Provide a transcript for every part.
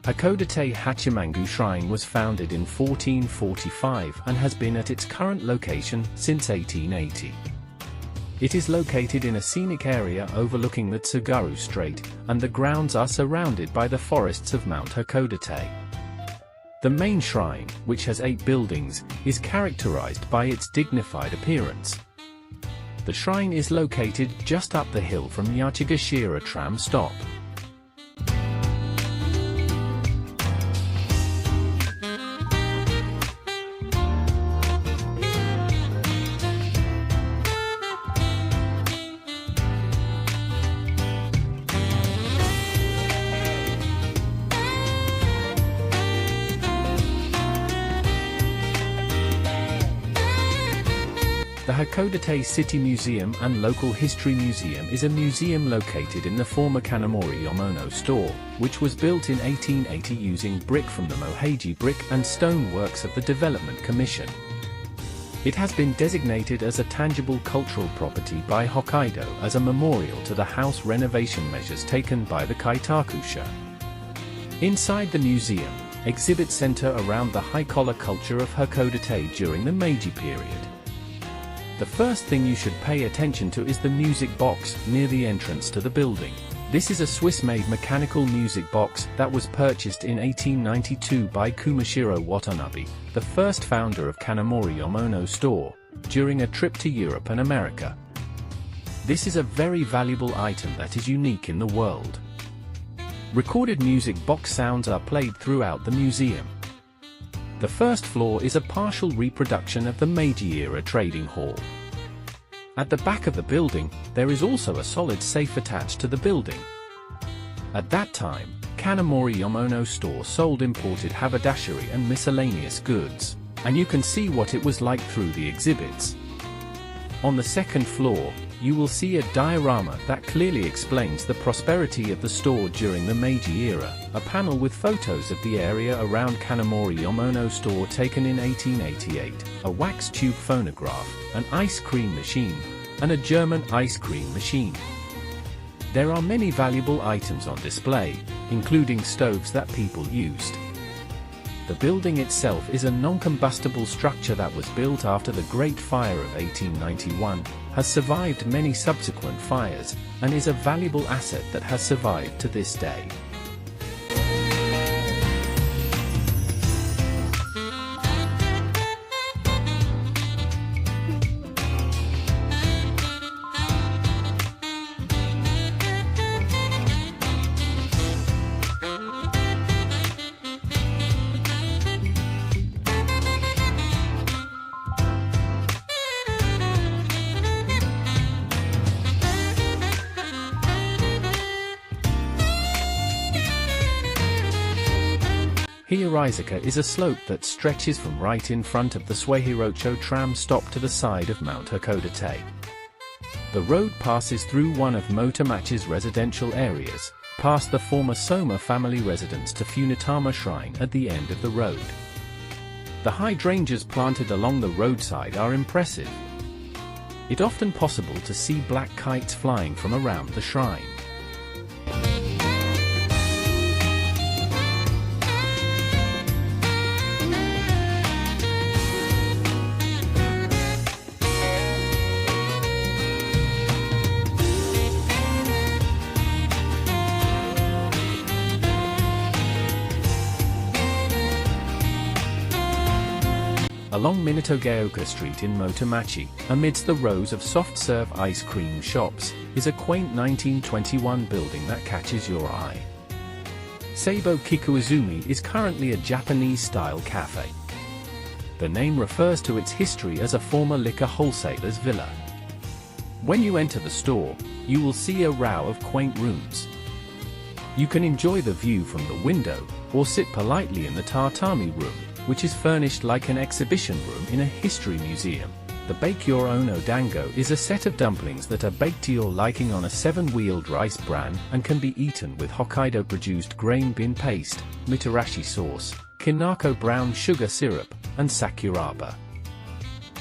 Hakodate Hachimangu Shrine was founded in 1445 and has been at its current location since 1880. It is located in a scenic area overlooking the Tsugaru Strait, and the grounds are surrounded by the forests of Mount Hakodate. The main shrine, which has 8 buildings, is characterized by its dignified appearance. The shrine is located just up the hill from Yachigashira tram stop. The Hakodate City Museum and Local History Museum is a museum located in the former Kanamori Yomono store, which was built in 1880 using brick from the Moheiji Brick and Stone Works of the Development Commission. It has been designated as a tangible cultural property by Hokkaido as a memorial to the house renovation measures taken by the Kaitakusha. Inside the museum, exhibits center around the high-collar culture of Hakodate during the Meiji period. The first thing you should pay attention to is the music box near the entrance to the building. This is a Swiss-made mechanical music box that was purchased in 1892 by Kumashiro Watanabe, the first founder of Kanamori Yomono store, during a trip to Europe and America. This is a very valuable item that is unique in the world. Recorded music box sounds are played throughout the museum. The first floor is a partial reproduction of the Meiji-era trading hall. At the back of the building, there is also a solid safe attached to the building. At that time, Kanamori Yomono store sold imported haberdashery and miscellaneous goods, and you can see what it was like through the exhibits. On the second floor, you will see a diorama that clearly explains the prosperity of the store during the Meiji era, a panel with photos of the area around Kanamori Yomono store taken in 1888, a wax tube phonograph, an ice cream machine, and a German ice cream machine. There are many valuable items on display, including stoves that people used. The building itself is a non-combustible structure that was built after the Great Fire of 1891, has survived many subsequent fires, and is a valuable asset that has survived to this day. Hiraizaka is a slope that stretches from right in front of the Suehirocho tram stop to the side of Mount Hakodate. The road passes through one of Motomachi's residential areas, past the former Soma family residence to Funitama Shrine at the end of the road. The hydrangeas planted along the roadside are impressive. It's often possible to see black kites flying from around the shrine. Along Minatogaoka Street in Motomachi, amidst the rows of soft-serve ice cream shops, is a quaint 1921 building that catches your eye. Seibo Kikuizumi is currently a Japanese-style cafe. The name refers to its history as a former liquor wholesaler's villa. When you enter the store, you will see a row of quaint rooms. You can enjoy the view from the window, or sit politely in the tatami room, which is furnished like an exhibition room in a history museum. The Bake Your Own Odango is a set of dumplings that are baked to your liking on a 7-wheeled rice bran and can be eaten with Hokkaido-produced grain bin paste, mitarashi sauce, kinako brown sugar syrup, and sakuraba.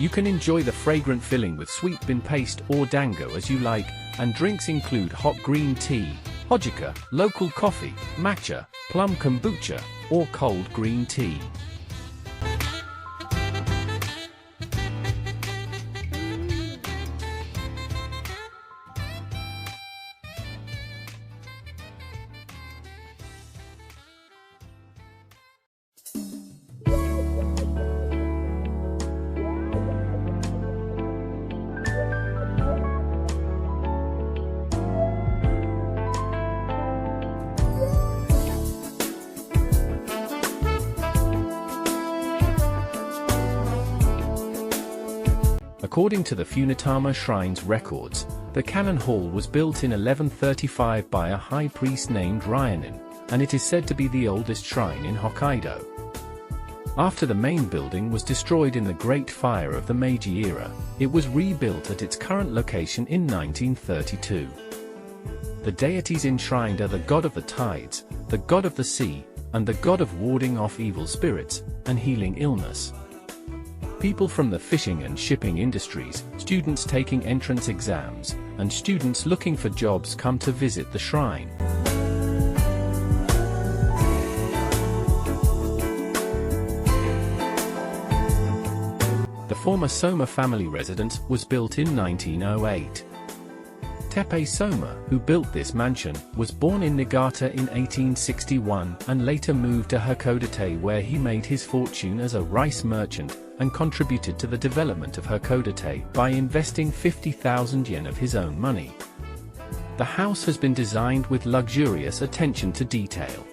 You can enjoy the fragrant filling with sweet bin paste or dango as you like, and drinks include hot green tea, hojica, local coffee, matcha, plum kombucha, or cold green tea. According to the Funitama Shrine's records, the Cannon Hall was built in 1135 by a high priest named Ryanin, and it is said to be the oldest shrine in Hokkaido. After the main building was destroyed in the Great Fire of the Meiji era, it was rebuilt at its current location in 1932. The deities enshrined are the god of the tides, the god of the sea, and the god of warding off evil spirits and healing illness. People from the fishing and shipping industries, students taking entrance exams, and students looking for jobs come to visit the shrine. The former Soma family residence was built in 1908. Teppei Soma, who built this mansion, was born in Niigata in 1861 and later moved to Hakodate, where he made his fortune as a rice merchant and contributed to the development of Hakodate by investing 50,000 yen of his own money. The house has been designed with luxurious attention to detail.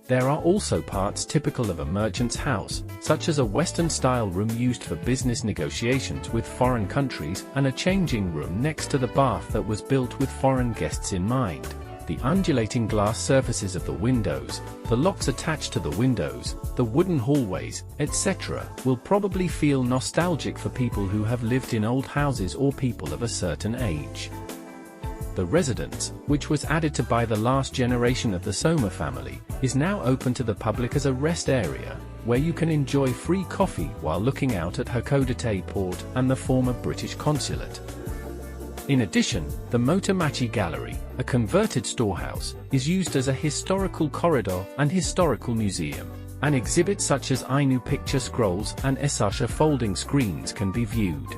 There are also parts typical of a merchant's house, such as a Western-style room used for business negotiations with foreign countries and a changing room next to the bath that was built with foreign guests in mind. The undulating glass surfaces of the windows, the locks attached to the windows, the wooden hallways, etc., will probably feel nostalgic for people who have lived in old houses or people of a certain age. The residence, which was added to by the last generation of the Soma family, is now open to the public as a rest area, where you can enjoy free coffee while looking out at Hakodate Port and the former British Consulate. In addition, the Motomachi Gallery, a converted storehouse, is used as a historical corridor and historical museum, and exhibits such as Ainu picture scrolls and Esasha folding screens can be viewed.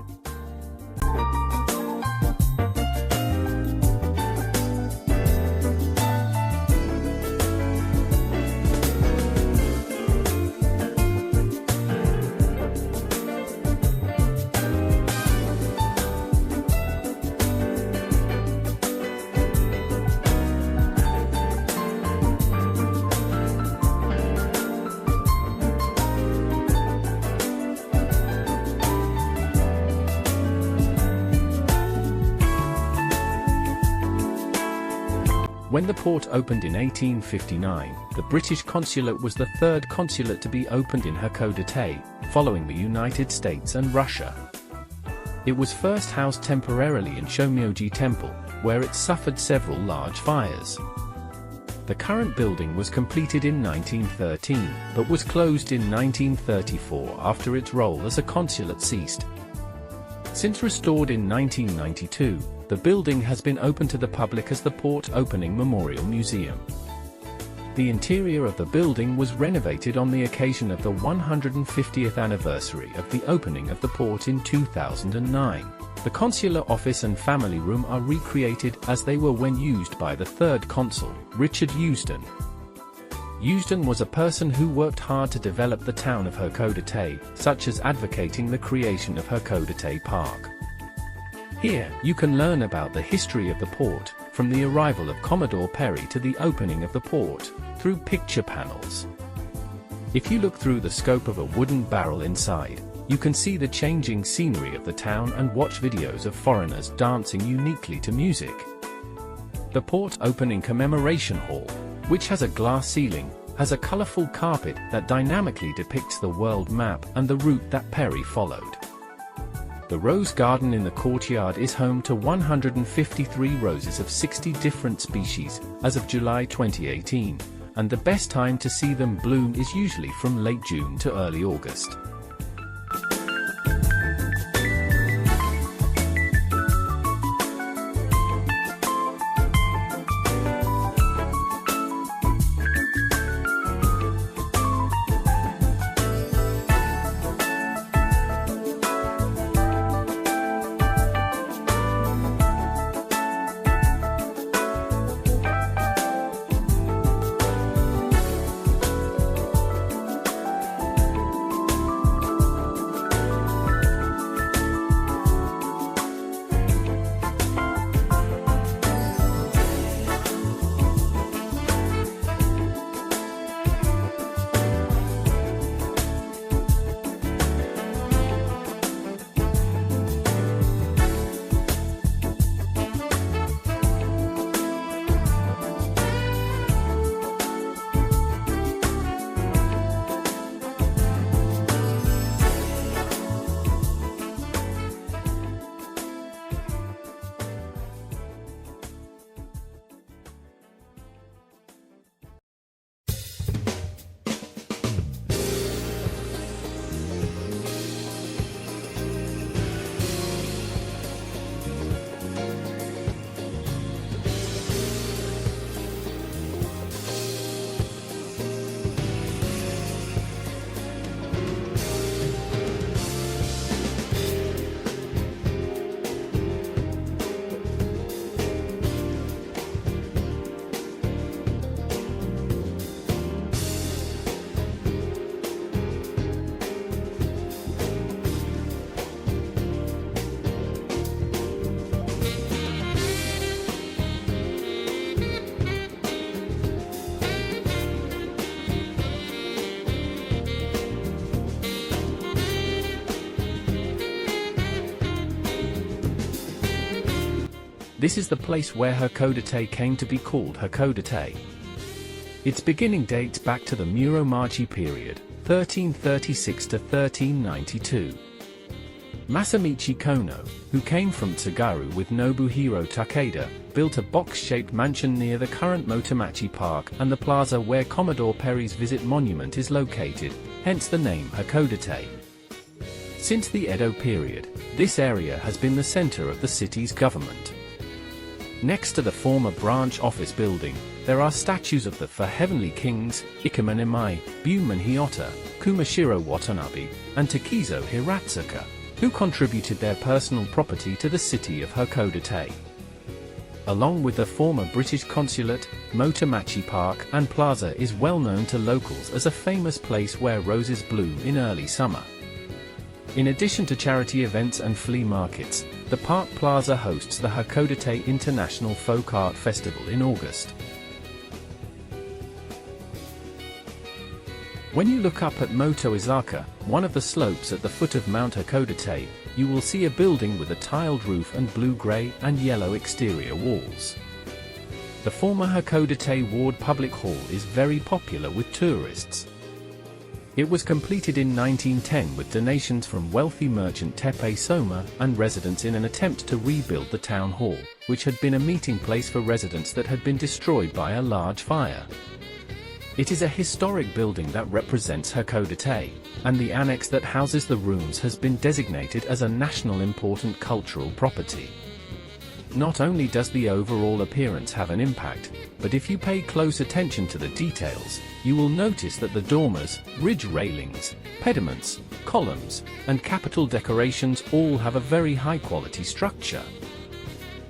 When the port opened in 1859, the British Consulate was the third consulate to be opened in Hakodate, following the United States and Russia. It was first housed temporarily in Shomyoji Temple, where it suffered several large fires. The current building was completed in 1913, but was closed in 1934 after its role as a consulate ceased. Since restored in 1992, the building has been open to the public as the Port Opening Memorial Museum. The interior of the building was renovated on the occasion of the 150th anniversary of the opening of the port in 2009. The consular office and family room are recreated as they were when used by the third consul, Richard Eusden. Eusden was a person who worked hard to develop the town of Hakodate, such as advocating the creation of Hakodate Park. Here, you can learn about the history of the port, from the arrival of Commodore Perry to the opening of the port, through picture panels. If you look through the scope of a wooden barrel inside, you can see the changing scenery of the town and watch videos of foreigners dancing uniquely to music. The Port Opening Commemoration Hall, which has a glass ceiling, has a colorful carpet that dynamically depicts the world map and the route that Perry followed. The rose garden in the courtyard is home to 153 roses of 60 different species, as of July 2018, and the best time to see them bloom is usually from late June to early August. This is the place where Hakodate came to be called Hakodate. Its beginning dates back to the Muromachi period, 1336 to 1392. Masamichi Kono, who came from Tsugaru with Nobuhiro Takeda, built a box-shaped mansion near the current Motomachi Park and the plaza where Commodore Perry's visit monument is located, hence the name Hakodate. Since the Edo period, this area has been the center of the city's government. Next to the former branch office building, there are statues of the four heavenly kings, Ikemen Imai, Bumen Hyota, Kumashiro Watanabe, and Takizo Hiratsuka, who contributed their personal property to the city of Hakodate. Along with the former British Consulate, Motomachi Park and Plaza is well known to locals as a famous place where roses bloom in early summer. In addition to charity events and flea markets, the Park Plaza hosts the Hakodate International Folk Art Festival in August. When you look up at Motoizaka, one of the slopes at the foot of Mount Hakodate, you will see a building with a tiled roof and blue-grey and yellow exterior walls. The former Hakodate Ward Public Hall is very popular with tourists. It was completed in 1910 with donations from wealthy merchant Teppei Soma and residents in an attempt to rebuild the town hall, which had been a meeting place for residents that had been destroyed by a large fire. It is a historic building that represents Hakodate, and the annex that houses the rooms has been designated as a national important cultural property. Not only does the overall appearance have an impact, but if you pay close attention to the details, you will notice that the dormers, ridge railings, pediments, columns, and capital decorations all have a very high-quality structure.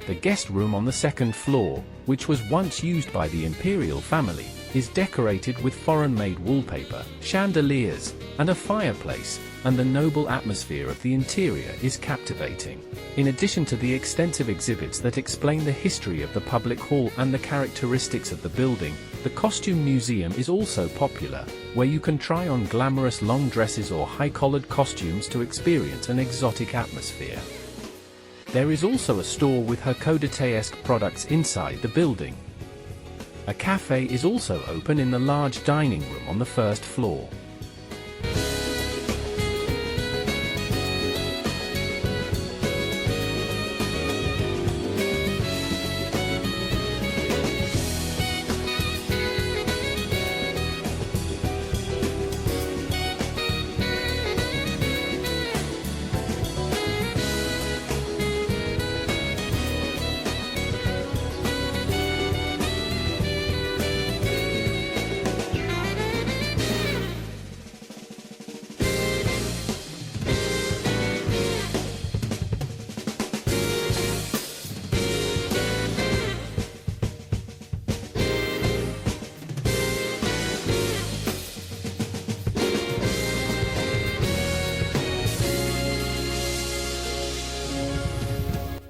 The guest room on the second floor, which was once used by the imperial family, is decorated with foreign-made wallpaper, chandeliers, and a fireplace, and the noble atmosphere of the interior is captivating. In addition to the extensive exhibits that explain the history of the public hall and the characteristics of the building, the costume museum is also popular, where you can try on glamorous long dresses or high-collared costumes to experience an exotic atmosphere. There is also a store with Hakodate-esque products inside the building. A cafe is also open in the large dining room on the first floor.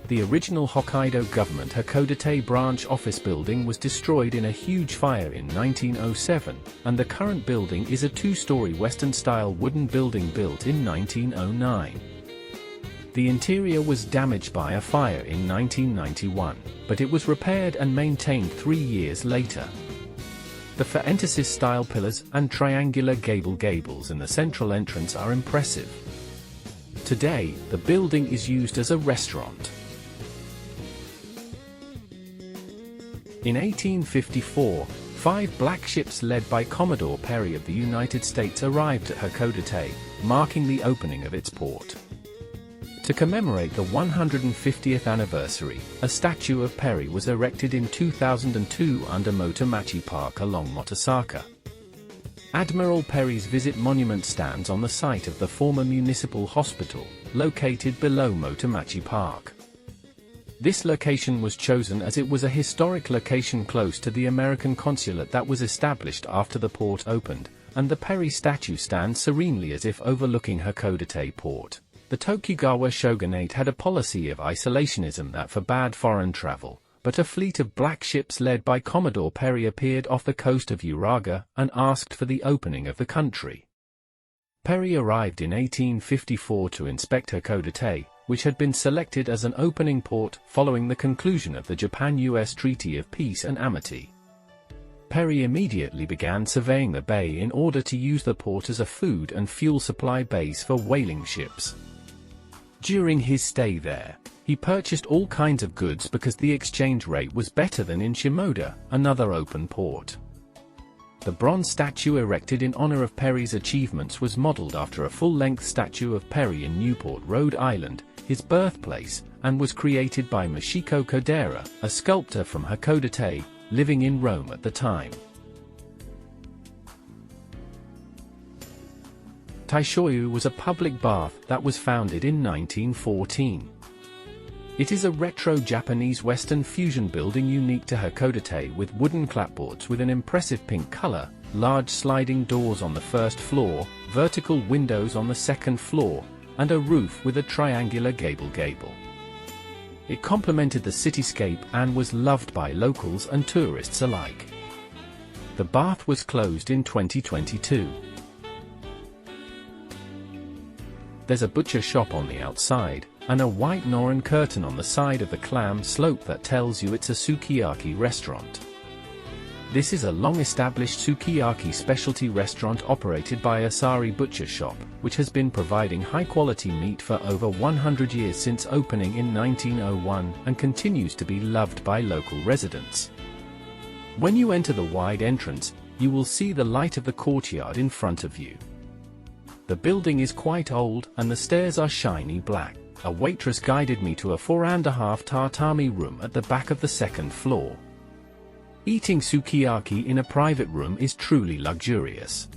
The original Hokkaido government Hakodate branch office building was destroyed in a huge fire in 1907, and the current building is a two-story Western-style wooden building built in 1909. The interior was damaged by a fire in 1991, but it was repaired and maintained 3 years later. The Faentesis-style pillars and triangular gables in the central entrance are impressive. Today, the building is used as a restaurant. In 1854, 5 black ships led by Commodore Perry of the United States arrived at Hakodate, marking the opening of its port. To commemorate the 150th anniversary, a statue of Perry was erected in 2002 under Motomachi Park along Motosaka. Admiral Perry's visit monument stands on the site of the former municipal hospital, located below Motomachi Park. This location was chosen as it was a historic location close to the American consulate that was established after the port opened, and the Perry statue stands serenely as if overlooking Hakodate port. The Tokugawa shogunate had a policy of isolationism that forbade foreign travel, but a fleet of black ships led by Commodore Perry appeared off the coast of Uraga and asked for the opening of the country. Perry arrived in 1854 to inspect Hakodate, which had been selected as an opening port following the conclusion of the Japan-US Treaty of Peace and Amity. Perry immediately began surveying the bay in order to use the port as a food and fuel supply base for whaling ships. During his stay there, he purchased all kinds of goods because the exchange rate was better than in Shimoda, another open port. The bronze statue erected in honor of Perry's achievements was modeled after a full-length statue of Perry in Newport, Rhode Island, his birthplace, and was created by Michiko Kodera, a sculptor from Hakodate, living in Rome at the time. Taishoyu was a public bath that was founded in 1914. It is a retro Japanese Western fusion building unique to Hakodate with wooden clapboards with an impressive pink color, large sliding doors on the first floor, vertical windows on the second floor, and a roof with a triangular gable. It complemented the cityscape and was loved by locals and tourists alike. The bath was closed in 2022. There's a butcher shop on the outside, and a white Noren curtain on the side of the clam slope that tells you it's a sukiyaki restaurant. This is a long-established sukiyaki specialty restaurant operated by Asari Butcher Shop, which has been providing high-quality meat for over 100 years since opening in 1901 and continues to be loved by local residents. When you enter the wide entrance, you will see the light of the courtyard in front of you. The building is quite old and the stairs are shiny black. A waitress guided me to a 4.5 tatami room at the back of the second floor. Eating sukiyaki in a private room is truly luxurious.